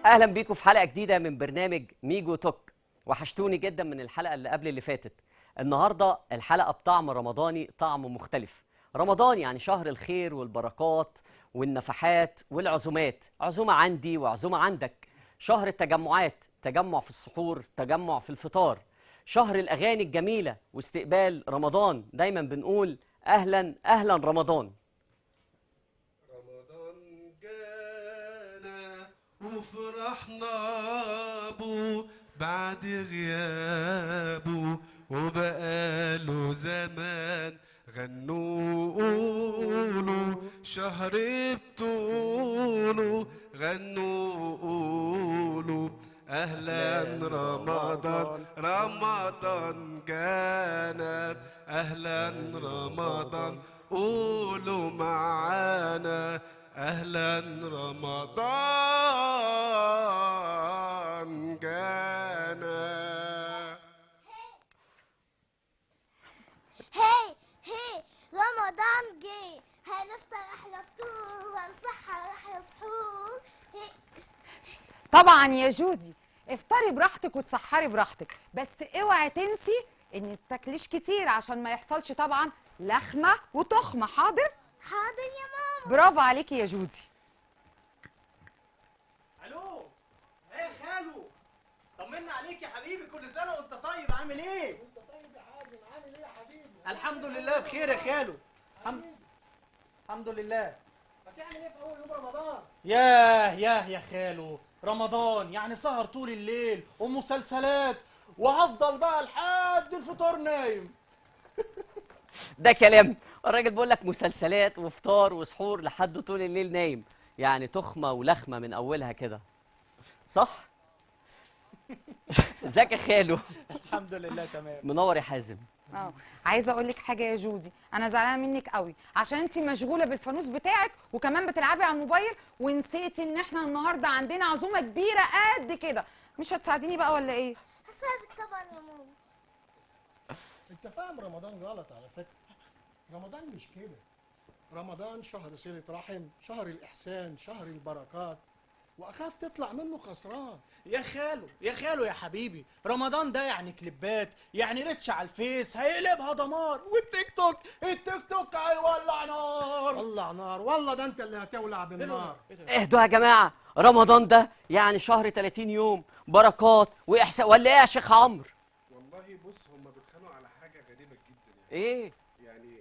اهلا بيكم في حلقه جديده من برنامج ميجو توك. وحشتوني جدا من الحلقه اللي قبل اللي فاتت. النهارده الحلقه بطعم رمضاني، طعم مختلف. رمضان يعني شهر الخير والبركات والنفحات والعزومات، عزومه عندي وعزومه عندك. شهر التجمعات، تجمع في السحور، تجمع في الفطار. شهر الاغاني الجميله واستقبال رمضان، دايما بنقول اهلا اهلا رمضان. رمضان جانا وفرحنا بو بعد غيابه وبقاله زمان. غنوا قولوا شهر بطوله، غنوا قولوا أهلا رمضان. رمضان جانا أهلا رمضان، قولوا معانا أهلا رمضان جانا. هي رمضان جه، هنفطر احلى فطور وهنسحر احلى سحور. طبعا يا جودي، افطري براحتك وتسحري براحتك، بس اوعي تنسي ان تاكليش كتير عشان ما يحصلش طبعا لخمه وتخمه. حاضر؟ حاضر يا ماما. برافو عليكي يا جودي. الو، ايه يا خالو؟ طمنا عليك يا حبيبي، كل سنه وانت طيب. عامل ايه؟ انت طيب يا حازم، عامل ايه يا حبيبي؟ الحمد لله بخير يا خالو. الحمد لله. هتعمل ايه في اول يوم رمضان؟ يا خالو، رمضان يعني سهر طول الليل ومسلسلات، وهفضل بقى لحد الفطار نايم. ده كلام الراجل بيقول لك مسلسلات وفطار وسحور لحد طول الليل نايم، يعني تخمه ولخمه من اولها كده، صح؟ ازيك يا خالو؟ الحمد لله تمام. منور يا حازم. عايزه اقول لك حاجه يا جودي، انا زعلانه منك قوي عشان انت مشغوله بالفانوس بتاعك وكمان بتلعبي على الموبايل ونسيتي ان احنا النهارده عندنا عزومه كبيره قد كده. مش هتساعديني بقى ولا ايه؟ هساعدك طبعا يا ماما. انت فاهم رمضان غلط على فكره. رمضان مش كده. رمضان شهر صلة رحم، شهر الإحسان، شهر البركات، وأخاف تطلع منه خسران. يا خالو يا حبيبي، رمضان ده يعني كليبات، يعني ريتش على الفيس هيقلبها دمار، والتيك توك هيولع نار. ولع نار، والله ده أنت اللي هتولع بالنار. اهدوا يا جماعه، رمضان ده يعني شهر 30 يوم بركات واحسان، ولا ايه يا شيخ عمرو؟ والله بص، هما بيتخانقوا على حاجة غريبة جدا. ايه؟ يعني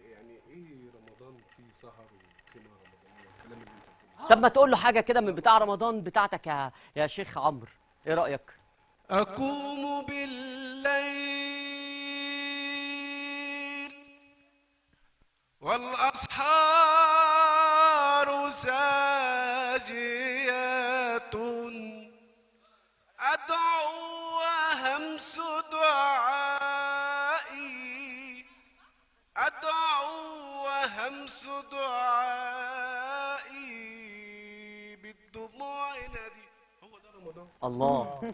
ايه رمضان فيه سهر وخيمة رمضانية والكلام اللي انت بتقوله؟ طب ما تقول له حاجه كده من بتاع رمضان بتاعتك يا شيخ عمرو، ايه رايك؟ أقوم بالليل والأسحار ساجية، أدعو وهمس دعائي، أدعو وهمس دعائي بالدموع نادي. هو ده رمضان.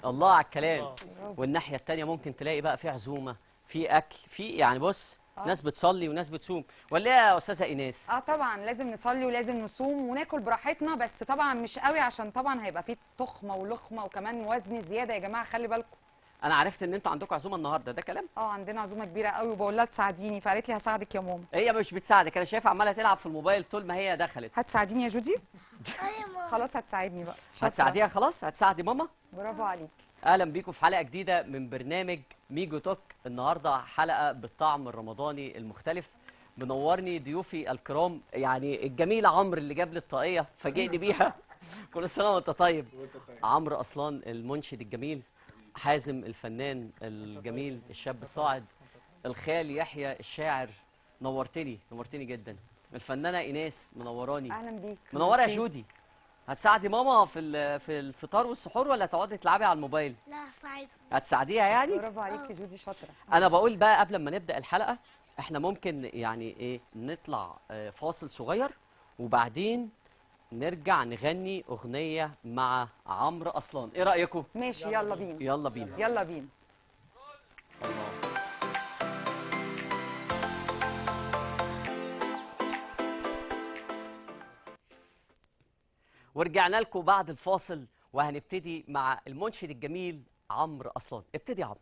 الله على الكلام. والناحيه التانيه ممكن تلاقي بقى في عزومه، في اكل، في يعني بص ناس بتصلي وناس بتصوم، ولا ايه يا استاذه ايناس؟ طبعا لازم نصلي ولازم نصوم وناكل براحتنا، بس طبعا مش قوي عشان طبعا هيبقى فيه تخمه ولخمه وكمان وزن زياده. يا جماعه خلي بالكم. انا عرفت ان انتوا عندكم عزومه النهارده، ده كلام؟ عندنا عزومه كبيره قوي وبقول لها تساعديني، فقالت لي هساعدك يا ماما. هي مش بتساعدك، انا شايفها عماله تلعب في الموبايل طول ما هي دخلت. هتساعديني يا جودي؟ يا ماما. خلاص هتساعدني بقى. شاطرة. هتساعديها خلاص؟ هتساعدي ماما؟ برافو عليك. اهلا بيكم في حلقه جديده من برنامج ميجو توك. النهارده حلقه بالطعم الرمضاني المختلف. منورني ضيوفي الكرام، يعني الجميل عمرو اللي جاب لي الطاقيه فاجئني بيها. كل سنه وانت طيب. عمرو اصلان المنشد الجميل، حازم الفنان الجميل الشاب الصاعد، الخال يحيى الشاعر. نورتني جدا. الفنانه ايناس منوراني. اهلا بيك. منوره يا ميرسي. جودي. هتساعدي ماما في الفطار والسحور ولا تقعدي تلعبي على الموبايل؟ لا هساعدك. هتساعديها يعني؟ برافو عليك يا جودي، شاطره. انا بقول بقى قبل ما نبدا الحلقه، احنا ممكن يعني ايه نطلع فاصل صغير وبعدين نرجع نغني اغنيه مع عمرو اصلان. ايه رايكم؟ ماشي، يلا بينا. يلا بينا. يلا بينا. ورجعنا لكم بعد الفاصل وهنبتدي مع المنشد الجميل عمرو أصلان. ابتدي يا عمرو.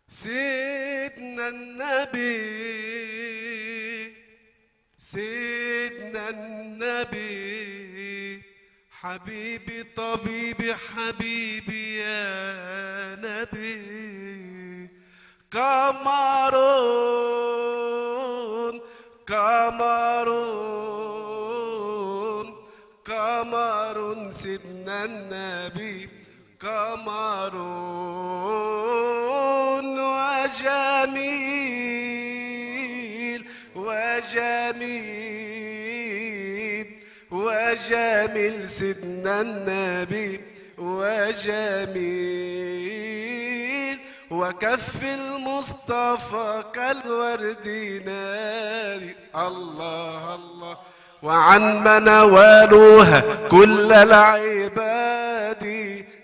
سيدنا النبي سيدنا النبي حبيبي طبيبي حبيبي يا نبي كامارون كامارون كامارون سيدنا النبي كامارون وجميل وجميل وجميل سيدنا النبي وجميل وكف المصطفى كالورد نادي الله الله وعن منوالها كل العباد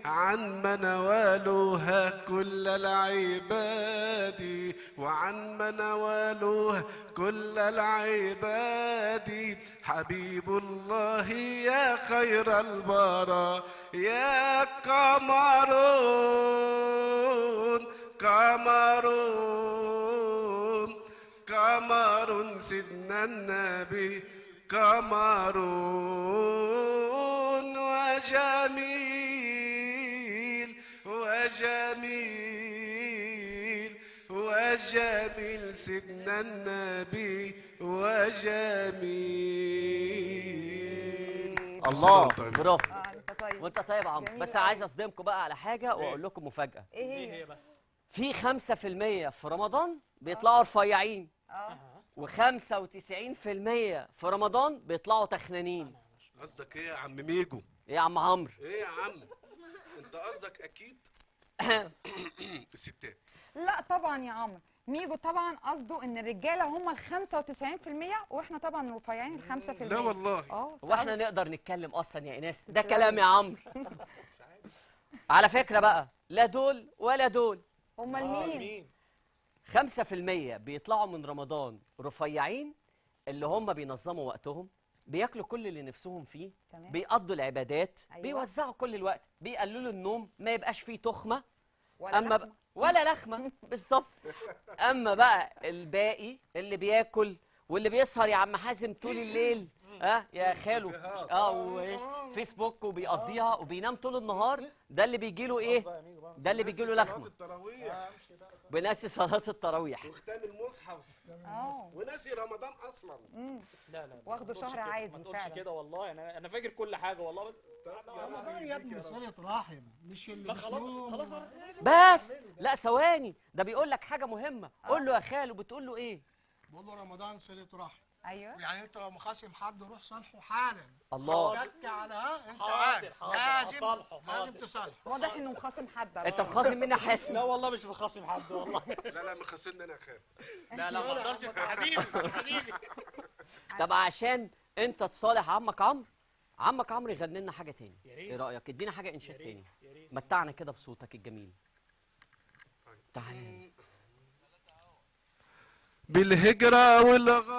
عن منوالها كل العباد وعن منوالها كل العباد حبيب الله يا خير البراء يا كامارون كامارون كامارون سيدنا النبي كامارون وجميل وجميل وجميل سيدنا النبي وجميل الله برافو. انت طيب. وانت طيب يا عمرو. جميل بس أوي. عايز اصدمكم بقى على حاجه واقول لكم مفاجاه. ايه هي؟ في 5% في رمضان بيطلعوا رفيعين و95% في رمضان بيطلعوا تخنانين. قصدك ايه يا عم ميجو؟ ايه يا عم عمرو؟ ايه يا عم؟ انت قصدك اكيد الستات. لا طبعا يا عمرو، ميجو طبعا قصده ان الرجاله هم ال 95% واحنا طبعا رفيعين ال 5%. لا والله. هو احنا نقدر نتكلم اصلا يا ايناس؟ ده كلام يا عمرو. على فكره بقى، لا دول ولا دول. امال مين؟ 5% بيطلعوا من رمضان رفيعين، اللي هم بينظموا وقتهم، بياكلوا كل اللي نفسهم فيه، تمام. بيقضوا العبادات، أيوة. بيوزعوا كل الوقت، بيقللوا النوم، ما يبقاش فيه تخمه ولا لحمة. ولا لخمه بالظبط. اما بقى الباقي اللي بياكل واللي بيسهر يا عم حازم طول الليل، يا خالو، فيسبوك وبيقضيها وبينام طول النهار، ده اللي بيجي له ايه؟ ده اللي بيجي له لخمه. التراويح بناسي صلاه التراويح. وختام المصحف وناسي رمضان اصلا. لا لا واخده ما تقولش شهر كده، عادي ما تقولش فعلا. كده والله. انا فاكر كل حاجه والله. بس رمضان يا ابني صلة رحم مش اللي خلاص بيصوم. خلاص. بس لا ثواني، ده بيقول لك حاجه مهمه. قول له يا خالو. بتقول له ايه؟ بقول له رمضان صلة رحم. ايوه. يعني انت لو مخاصم حد روح صالحه حالا. الله. تك على انت حاضر، عارف حاضر، لازم هصالحه، لازم حاضر. تصالحه. واضح انه مخاصم حد. انت مخاصم مني حاسم. لا والله مش بخاصم حد والله. لا مخاصمني انا يا خالد. لا ما اقدرش. حبيبي حبيبي. طب عشان انت تصالح عمك عمرو، عمك عمرو يغني لنا حاجه تاني. ايه رايك؟ ادينا حاجه انشاد تاني، متعنا كده بصوتك الجميل. تعال. بالهجرة والغار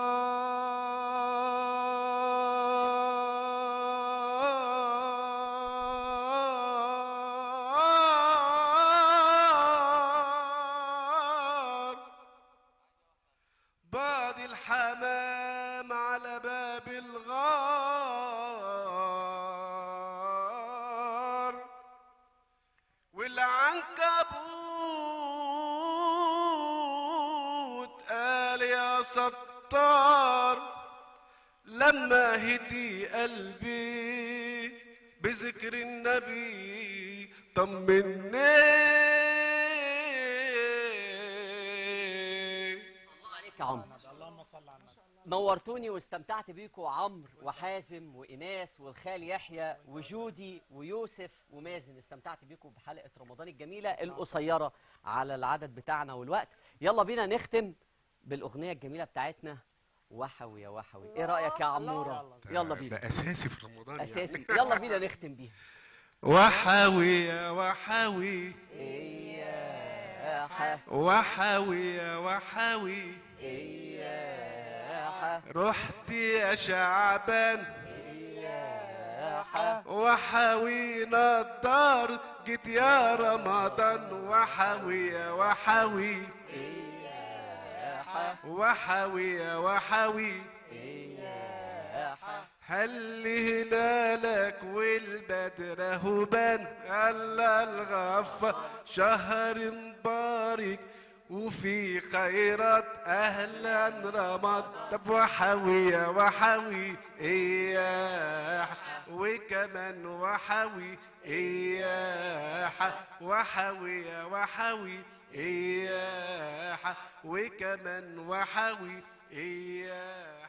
بعد الحمام على باب الغار والعنكبوت قال يا ستار لما هدي قلبي بذكر النبي طمني. الله عليك يا عمرو. اللهم صل على النبي. نورتوني واستمتعت بيكم، عمرو وحازم وايناس والخال يحيى وجودي ويوسف ومازن. استمتعت بيكم بحلقه رمضان الجميله القصيره على العدد بتاعنا والوقت. يلا بينا نختم بالاغنيه الجميله بتاعتنا وحوي يا وحوي. ايه رايك يا عموره؟ يلا بينا. ده اساسي في رمضان اساسي. يلا بينا نختم بيها. وحوي يا وحوي إياها وحوي يا وحوي إياها رحت يا شعبان وحاوي نضار جيت يا رمضان وحاوي يا وحاوي وحاوي يا وحاوي هل هلالك والبدر هبان الله الغفار شهر مبارك وفي خيرات اهلا رمضان طب وحاوي يا وحاوي اياه وكمان وحاوي اياه وحاوي يا وحاوي اياه وكمان وحاوي اياه